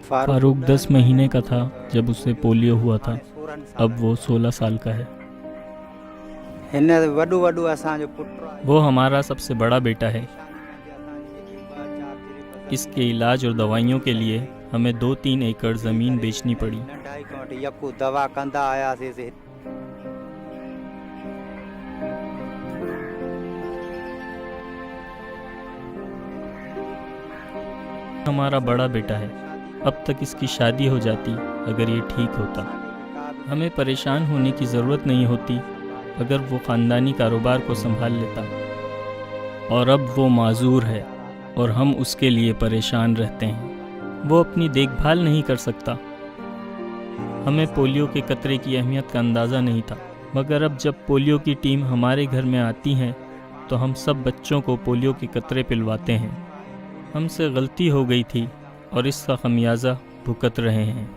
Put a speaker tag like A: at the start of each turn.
A: फारूक 10 महीने का था जब उसे पोलियो हुआ था। अब वो 16 साल का है। वो हमारा सबसे बड़ा बेटा है। इसके इलाज और दवाइयों के लिए हमें 2-3 एकड़ ज़मीन बेचनी पड़ी। हमारा बड़ा बेटा है। अब तक इसकी शादी हो जाती अगर ये ठीक होता। हमें परेशान होने की ज़रूरत नहीं होती अगर वो ख़ानदानी कारोबार को संभाल लेता। और अब वो माजूर है और हम उसके लिए परेशान रहते हैं। वो अपनी देखभाल नहीं कर सकता। हमें पोलियो के कतरे की अहमियत का अंदाज़ा नहीं था, मगर अब जब पोलियो की टीम हमारे घर में आती है तो हम सब बच्चों को पोलियो के कतरे पिलवाते हैं। हमसे गलती हो गई थी और इसका खमियाजा भुगत रहे हैं।